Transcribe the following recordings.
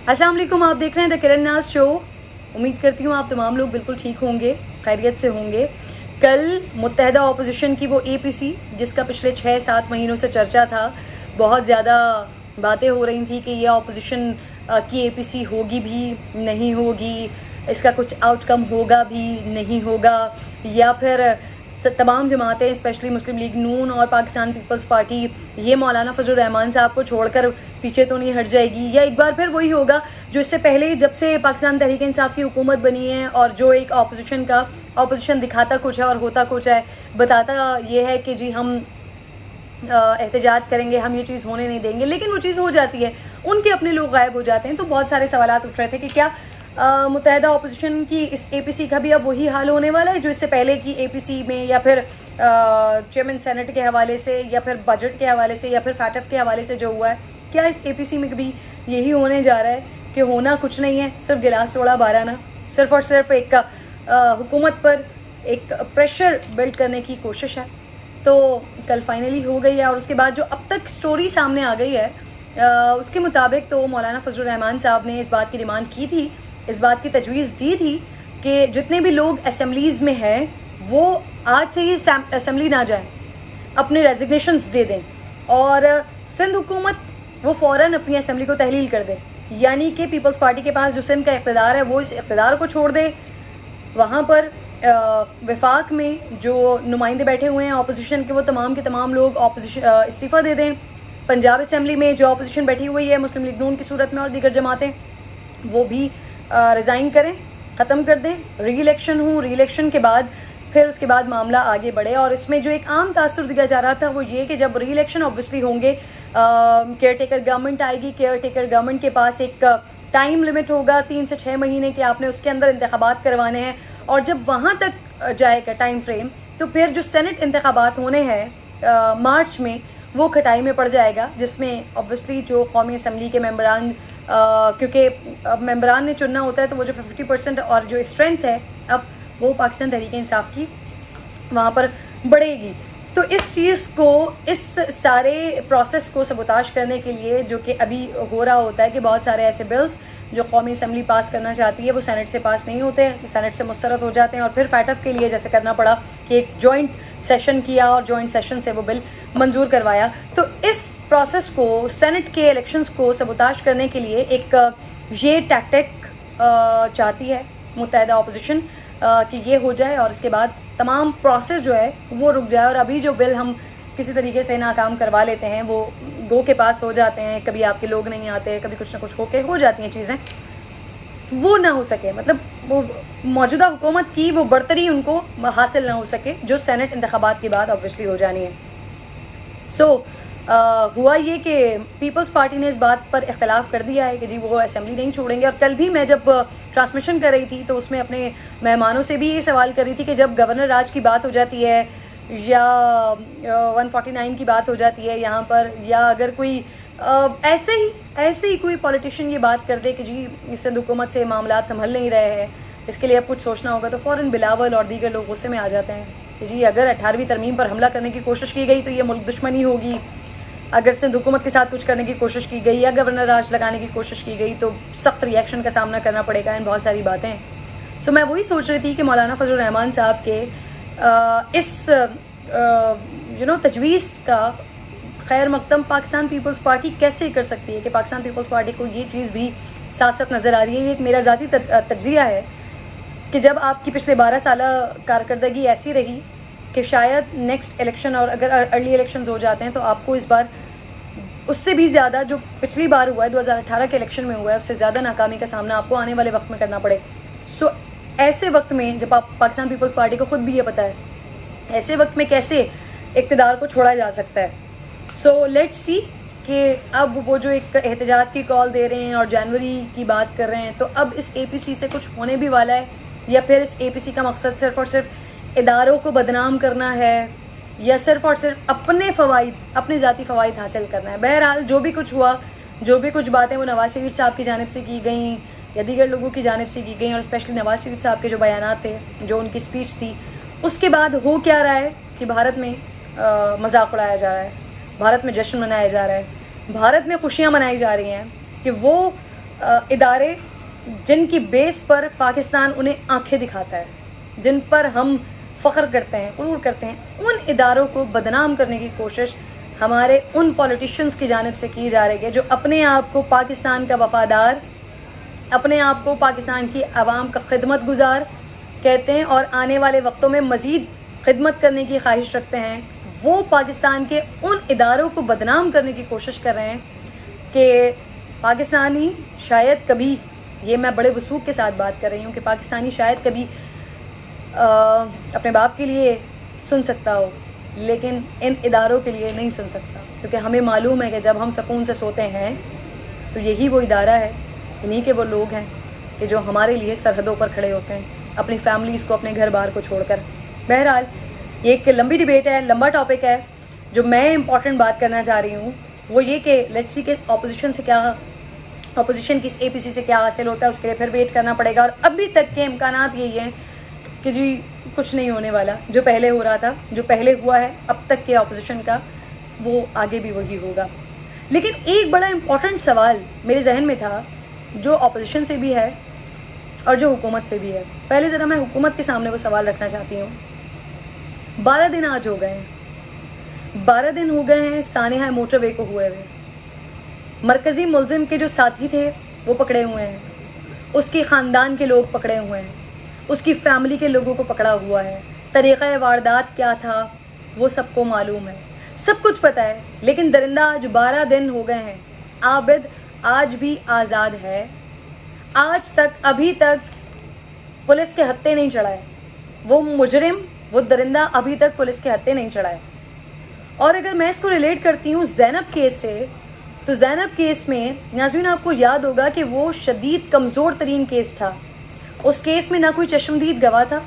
अस्सलाम वालेकुम, आप देख रहे हैं द किरण नाज शो। उम्मीद करती हूँ आप तमाम लोग बिल्कुल ठीक होंगे, खैरियत से होंगे। कल मुत्तहदा ऑपोजिशन की वो APC, जिसका पिछले 6-7 महीनों से चर्चा था, बहुत ज़्यादा बातें हो रही थी कि ये ऑपोजिशन की APC होगी भी नहीं होगी, इसका कुछ आउटकम होगा भी नहीं होगा, या फिर तमाम जमातें स्पेशली मुस्लिम लीग नून और पाकिस्तान पीपल्स पार्टी ये मौलाना फजलुर रहमान साहब को छोड़कर पीछे तो नहीं हट जाएगी, या एक बार फिर वही होगा जो इससे पहले जब से पाकिस्तान तहरीक इंसाफ की हुकूमत बनी है और जो एक ऑपोजिशन दिखाता कुछ है और होता कुछ है, बताता ये है कि जी हम एहतजाज करेंगे, हम ये चीज़ होने नहीं देंगे, लेकिन वो चीज़ हो जाती है, उनके अपने लोग गायब हो जाते हैं। तो बहुत सारे सवालात उठ रहे थे कि क्या मुत्तहदा ऑपोजिशन की इस APC का भी अब वही हाल होने वाला है जो इससे पहले की APC में, या फिर चेयरमैन सेनेट के हवाले से, या फिर बजट के हवाले से, या फिर फैटफ के हवाले से जो हुआ है, क्या इस APC में भी यही होने जा रहा है कि होना कुछ नहीं है, सिर्फ गिलास तोड़ा बाराना, सिर्फ और सिर्फ एक हुकूमत पर एक प्रेशर बिल्ड करने की कोशिश है। तो कल फाइनली हो गई है, और उसके बाद जो अब तक स्टोरी सामने आ गई है उसके मुताबिक तो मौलाना फजलुर रहमान साहब ने इस बात की डिमांड की थी, इस बात की तजवीज़ दी थी कि जितने भी लोग असेंबलीज में हैं वो आज से ही असेंबली ना जाएं, अपने रेजिग्नेशंस दे दें, और सिंध हुकूमत वो फौरन अपनी असेंबली को तहलील कर दे, यानी कि पीपल्स पार्टी के पास जो सिंध का इक़्तिदार है वो इस इक़्तिदार को छोड़ दे। वहाँ पर वफाक में जो नुमाइंदे बैठे हुए हैं ऑपोजिशन के, वो तमाम के तमाम लोग इस्तीफ़ा दे दें। पंजाब असेंबली में जो ऑपोजिशन बैठी हुई है मुस्लिम लीग नून की सूरत में और दीगर जमातें, वो भी रिज़ाइन करें, ख़त्म कर दें, री इलेक्शन के बाद फिर उसके बाद मामला आगे बढ़े। और इसमें जो एक आम तासुर दिया जा रहा था वो ये कि जब री इलेक्शन ऑब्वियसली होंगे, केयर टेकर गवर्नमेंट आएगी, केयर टेकर गवर्नमेंट के पास एक टाइम लिमिट होगा 3 से 6 महीने के, आपने उसके अंदर इंतखाबात करवाने हैं, और जब वहाँ तक जाएगा टाइम फ्रेम तो फिर जो सेनेट इंतखाबात होने हैं मार्च में, वो खटाई में पड़ जाएगा, जिसमें ऑब्वियसली जो कौमी असम्बली के मेंबरान, क्योंकि अब मेंबरान ने चुनना होता है, तो वो जो 50% और जो स्ट्रेंथ है अब वो पाकिस्तान तहरीक इंसाफ की वहाँ पर बढ़ेगी। तो इस चीज़ को, इस सारे प्रोसेस को सबोताश करने के लिए जो कि अभी हो रहा होता है कि बहुत सारे ऐसे बिल्स जो कौमी असम्बली पास करना चाहती है वो सेनेट से पास नहीं होते हैं, सेनेट से मुस्तरद हो जाते हैं, और फिर फैटफ के लिए जैसे करना पड़ा कि एक जॉइंट सेशन किया और जॉइंट सेशन से वो बिल मंजूर करवाया। तो इस प्रोसेस को, सेनेट के इलेक्शंस को सबोताश करने के लिए एक ये टैक्टिक चाहती है मुत्तहदा ऑपोजिशन कि ये हो जाए और इसके बाद तमाम प्रोसेस जो है वो रुक जाए, और अभी जो बिल हम किसी तरीके से नाकाम करवा लेते हैं वो गो के पास हो जाते हैं, कभी आपके लोग नहीं आते, कभी कुछ ना कुछ होके हो जाती हैं चीज़ें, वो ना हो सके, मतलब वो मौजूदा हुकूमत की वो बढ़तरी उनको हासिल ना हो सके जो सेनेट इंतखाबात के बाद ऑब्वियसली हो जानी है। हुआ ये कि पीपल्स पार्टी ने इस बात पर इख्तलाफ कर दिया है कि जी वो असेंबली नहीं छोड़ेंगे। और कल भी मैं जब ट्रांसमिशन कर रही थी तो उसमें अपने मेहमानों से भी ये सवाल कर रही थी कि जब गवर्नर राज की बात हो जाती है या 149 की बात हो जाती है यहाँ पर, या अगर कोई ऐसे ही कोई पॉलिटिशियन ये बात कर दे कि जी सिंध हुकूमत से मामला संभल नहीं रहे हैं, इसके लिए अब कुछ सोचना होगा, तो फ़ौरन बिलावल और दीगर लोग गुस्से में आ जाते हैं कि जी अगर 18वीं तरमीम पर हमला करने की कोशिश की गई तो ये मुल्क दुश्मनी होगी, अगर सिंध हुकूमत के साथ कुछ करने की कोशिश की गई या गवर्नर राज लगाने की कोशिश की गई तो सख्त रिएक्शन का सामना करना पड़ेगा, इन बहुत सारी बातें। सो मैं वही सोच रही थी कि मौलाना फजलुर रहमान साहब के इस तजवीज़ का खैर मकदम पाकिस्तान पीपल्स पार्टी कैसे कर सकती है, कि पाकिस्तान पीपल्स पार्टी को ये चीज़ भी साथ साथ नज़र आ रही है। ये एक मेरा ज़ाती तज्ज़िया है कि जब आपकी पिछले 12 साल कारकर्दगी ऐसी रही कि शायद नेक्स्ट इलेक्शन, और अगर अर्ली इलेक्शंस हो जाते हैं तो आपको इस बार उससे भी ज़्यादा जो पिछली बार हुआ है 2018 के इलेक्शन में हुआ है उससे ज़्यादा नाकामी का सामना आपको आने वाले वक्त में करना पड़े। सो ऐसे वक्त में जब आप पाकिस्तान पीपल्स पार्टी को खुद भी ये पता है, ऐसे वक्त में कैसे इक़्तिदार को छोड़ा जा सकता है। सो लेट्स सी कि अब वो जो एक एहतजाज की कॉल दे रहे हैं और जनवरी की बात कर रहे हैं, तो अब इस APC से कुछ होने भी वाला है, या फिर इस APC का मकसद सिर्फ और सिर्फ इदारों को बदनाम करना है, या सिर्फ और सिर्फ अपने फ़वाइद, अपने ज़ाती फ़वाइद हासिल करना है। बहरहाल जो भी कुछ हुआ, जो भी कुछ बातें वो नवाज शरीफ साहब की जानिब से की गई या दीगर लोगों की जानिब से की गई, और स्पेशली नवाज शरीफ साहब के जो बयानात थे, जो उनकी स्पीच थी, उसके बाद हो क्या रहा है कि भारत में मजाक उड़ाया जा रहा है, भारत में जश्न मनाया जा रहा है, भारत में खुशियाँ मनाई जा रही हैं कि वो इदारे जिनकी बेस पर पाकिस्तान उन्हें आंखें दिखाता है, जिन पर हम फख्र करते हैं, उरूर करते हैं, उन इदारों को बदनाम करने की कोशिश हमारे उन पॉलिटिशियंस की जानिब से की जा रही है जो अपने आप को पाकिस्तान का वफादार, अपने आप को पाकिस्तान की आवाम का खिदमत गुजार कहते हैं और आने वाले वक्तों में मजीद खिदमत करने की ख्वाहिश रखते हैं। वो पाकिस्तान के उन इदारों को बदनाम करने की कोशिश कर रहे हैं कि पाकिस्तानी शायद कभी, ये मैं बड़े वसूख के साथ बात कर रही हूँ, कि पाकिस्तानी शायद कभी अपने बाप के लिए सुन सकता हो लेकिन इन इदारों के लिए नहीं सुन सकता, क्योंकि हमें मालूम है कि जब हम सुकून से सोते हैं तो यही वो इदारा है, इन्हीं के वो लोग हैं कि जो हमारे लिए सरहदों पर खड़े होते हैं, अपनी फैमिलीज़ को, अपने घर बार को छोड़कर। बहरहाल ये एक लंबी डिबेट है, लंबा टॉपिक है। जो मैं इंपॉर्टेंट बात करना चाह रही हूँ वो ये कि लेट्स सी के ऑपोजिशन की APC से क्या हासिल होता है, उसके लिए फिर वेट करना पड़ेगा। और अभी तक के इम्कानात यही हैं कि जी कुछ नहीं होने वाला, जो पहले हो रहा था, जो पहले हुआ है अब तक के ऑपोजिशन का, वो आगे भी वही होगा। लेकिन एक बड़ा इंपॉर्टेंट सवाल मेरे जहन में था जो ऑपोजिशन से भी है और जो हुकूमत से भी है। पहले ज़रा मैं हुकूमत के सामने वो सवाल रखना चाहती हूँ। 12 दिन आज हो गए हैं, 12 दिन हो गए हैं सानिया मोटरवे को हुए हुए। मरकजी मुलजिम के जो साथी थे वो पकड़े हुए हैं, उसके ख़ानदान के लोग पकड़े हुए हैं, उसकी फैमिली के लोगों को पकड़ा हुआ है। तरीक़ा वारदात क्या था वो सबको मालूम है, सब कुछ पता है। लेकिन दरिंदा आज 12 दिन हो गए हैं, आबिद आज भी आज़ाद है। आज तक, अभी तक पुलिस के हत्थे नहीं चढ़ाए वो मुजरिम, वो दरिंदा अभी तक पुलिस के हत्थे नहीं चढ़ाए। और अगर मैं इसको रिलेट करती हूँ ज़ैनब केस से, तो ज़ैनब केस में नाज़रीन आपको याद होगा कि वो शदीद कमज़ोर तरीन केस था। उस केस में ना कोई चश्मदीद गवाह था,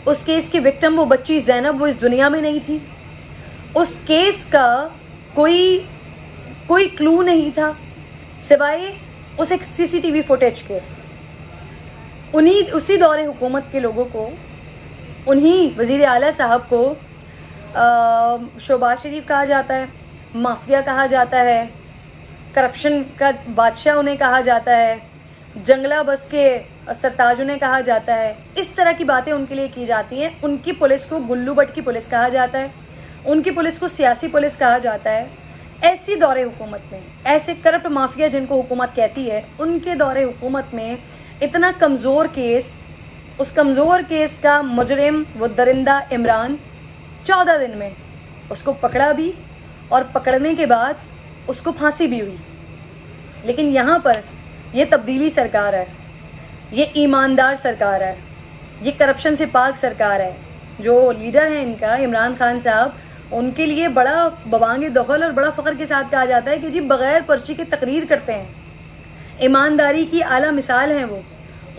उस केस की विक्टिम वो बच्ची ज़ैनब वो इस दुनिया में नहीं थी, उस केस का कोई क्लू नहीं था सिवाय उस एक CCTV फुटेज के। उसी दौरे हुकूमत के लोगों को, उन्हीं वज़ीर आला साहब को शहबाज शरीफ कहा जाता है, माफिया कहा जाता है, करप्शन का बादशाह उन्हें कहा जाता है, जंगला बस के सरताज उन्हें कहा जाता है। इस तरह की बातें उनके लिए की जाती हैं। उनकी पुलिस को गुल्लू भट्ट की पुलिस कहा जाता है, उनकी पुलिस को सियासी पुलिस कहा जाता है। ऐसी दौरे हुकूमत में, ऐसे करप्ट माफिया जिनको हुकूमत कहती है, उनके दौरे हुकूमत में इतना कमज़ोर केस, उस कमज़ोर केस का मुजरिम वो दरिंदा इमरान 14 दिन में उसको पकड़ा भी और पकड़ने के बाद उसको फांसी भी हुई। लेकिन यहाँ पर ये तब्दीली सरकार है, ये ईमानदार सरकार है, ये करप्शन से पाक सरकार है। जो लीडर है इनका, इमरान खान साहब, उनके लिए बड़ा बवांगे दखल और बड़ा फ़ख्र के साथ कहा जाता है कि जी बग़ैर पर्ची के तकरीर करते हैं। ईमानदारी की आला मिसाल हैं वो,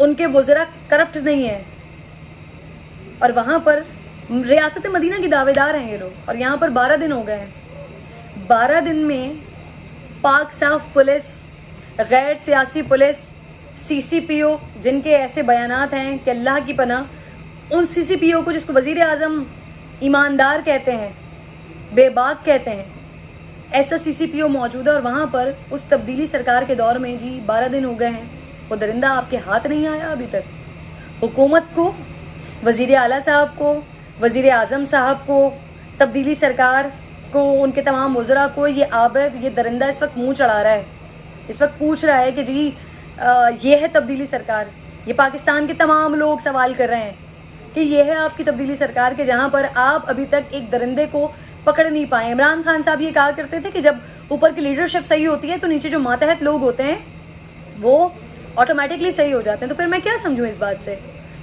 उनके वज़रा करप्ट नहीं है। और वहाँ पर रियासत मदीना की दावेदार हैं ये लोग। और यहाँ पर 12 दिन हो गए हैं। 12 दिन में पाक साफ पुलिस, गैर सियासी पुलिस, CCPO जिनके ऐसे बयानात हैं कि अल्लाह की पनाह, उन CCPO को जिसको वज़ीर आज़म ईमानदार कहते हैं, बेबाक कहते हैं, ऐसा CCPO मौजूद है। और वहाँ पर उस तब्दीली सरकार के दौर में जी 12 दिन हो गए हैं, वो दरिंदा आपके हाथ नहीं आया अभी तक। हुकूमत को, वज़ीर आला साहब को, वज़ीर आज़म साहब को, तब्दीली सरकार को, उनके तमाम वज़रा को ये आबिद, ये दरिंदा इस वक्त मुँह चढ़ा रहा है, इस वक्त पूछ रहा है कि जी ये है तब्दीली सरकार। ये पाकिस्तान के तमाम लोग सवाल कर रहे हैं कि ये है आपकी तब्दीली सरकार के जहाँ पर आप अभी तक एक दरिंदे को पकड़ नहीं पाए। इमरान खान साहब ये कहा करते थे कि जब ऊपर की लीडरशिप सही होती है तो नीचे जो मातहत लोग होते हैं वो ऑटोमेटिकली सही हो जाते हैं। तो फिर मैं क्या समझूं इस बात से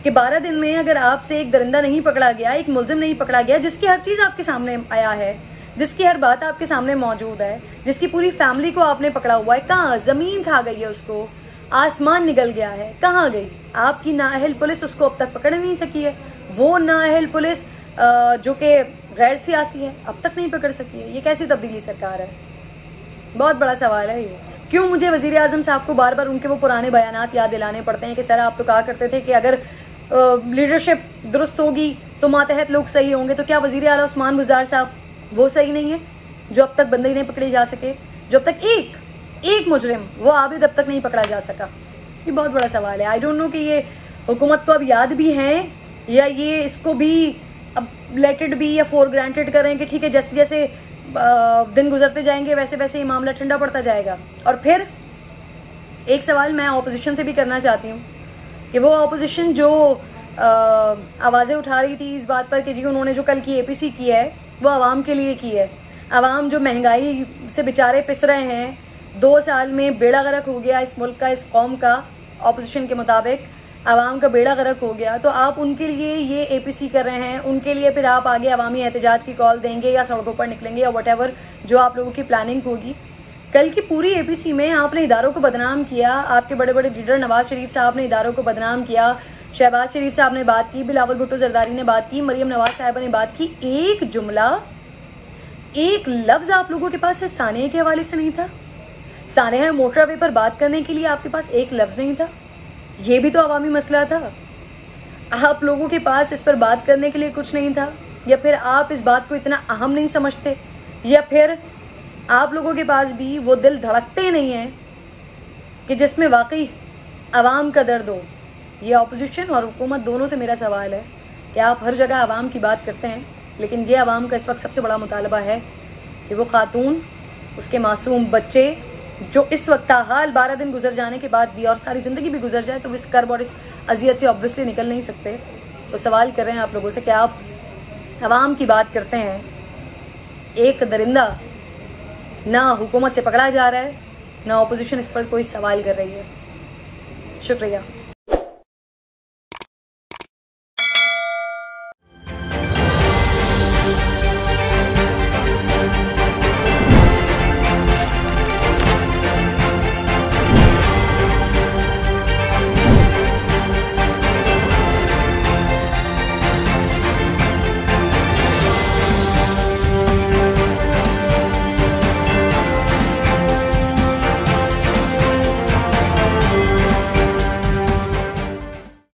कि 12 दिन में अगर आपसे एक दरिंदा नहीं पकड़ा गया, एक मुलजिम नहीं पकड़ा गया, जिसकी हर चीज़ आपके सामने आया है, जिसकी हर बात आपके सामने मौजूद है, जिसकी पूरी फैमिली को आपने पकड़ा हुआ है, कहाँ ज़मीन खा गई है उसको, आसमान निकल गया है, कहाँ गई आपकी नाअहल पुलिस, उसको अब तक पकड़ नहीं सकी है। वो नाअहल पुलिस जो कि गैर सियासी है, अब तक नहीं पकड़ सकी है। ये कैसी तब्दीली सरकार है? बहुत बड़ा सवाल है ये। क्यों मुझे वज़ीर आज़म साहब को बार बार उनके वो पुराने बयानात याद दिलाने पड़ते हैं कि सर आप तो कहा करते थे कि अगर लीडरशिप दुरुस्त होगी तो मातहत लोग सही होंगे। तो क्या वज़ीर आला उस्मान बुज़दार साहब वो सही नहीं है जो अब तक बंदे ही नहीं पकड़े जा सके, जो अब तक एक मुजरिम वो आबिद अब तक नहीं पकड़ा जा सका। ये बहुत बड़ा सवाल है। आई डोंट नो कि ये हुकूमत को अब याद भी है या ये इसको भी अब लेट इट बी या फॉर ग्रांटेड कर रहे हैं कि ठीक है जैसे जैसे दिन गुजरते जाएंगे वैसे वैसे ये मामला ठंडा पड़ता जाएगा। और फिर एक सवाल मैं ऑपोजिशन से भी करना चाहती हूँ कि वो ऑपोजिशन जो आवाज़ें उठा रही थी इस बात पर कि जी उन्होंने जो कल की APC की है वो आवाम के लिए की है। आवाम जो महंगाई से बेचारे पिस रहे हैं, 2 साल में बेड़ा गर्क हो गया इस मुल्क का, इस कौम का, ऑपोजिशन के मुताबिक आवाम का बेड़ा गर्क हो गया, तो आप उनके लिए ये APC कर रहे हैं। उनके लिए फिर आप आगे अवामी एहतजाज की कॉल देंगे या सड़कों पर निकलेंगे या वट जो आप लोगों की प्लानिंग होगी। कल की पूरी APC में आपने इदारों को बदनाम किया। आपके बड़े बड़े लीडर नवाज शरीफ साहब ने इदारों को बदनाम किया, शहबाज शरीफ साहब ने बात की, बिलावल भुट्टो जरदारी ने बात की, मरियम नवाज साहबा ने बात की। एक जुमला, एक लफ्ज आप लोगों के पास है सानिया के हवाले से नहीं था। सानिया मोटरवे पर बात करने के लिए आपके पास एक लफ्ज नहीं था। ये भी तो अवामी मसला था। आप लोगों के पास इस पर बात करने के लिए कुछ नहीं था, या फिर आप इस बात को इतना अहम नहीं समझते, या फिर आप लोगों के पास भी वो दिल धड़कते नहीं है कि जिसमें वाकई अवाम का दर्द हो। ये ऑपोजिशन और हुकूमत दोनों से मेरा सवाल है कि आप हर जगह अवाम की बात करते हैं, लेकिन ये अवाम का इस वक्त सबसे बड़ा मुतालबा है कि वो खातून, उसके मासूम बच्चे जो इस वक्त हाल 12 दिन गुजर जाने के बाद भी और सारी ज़िंदगी भी गुजर जाए तो इस कर्ब और इस अजियत से ऑब्वियसली निकल नहीं सकते। तो सवाल कर रहे हैं आप लोगों से कि आप अवाम की बात करते हैं, एक दरिंदा ना हुकूमत से पकड़ा जा रहा है ना ऑपोजिशन इस पर कोई सवाल कर रही है। शुक्रिया।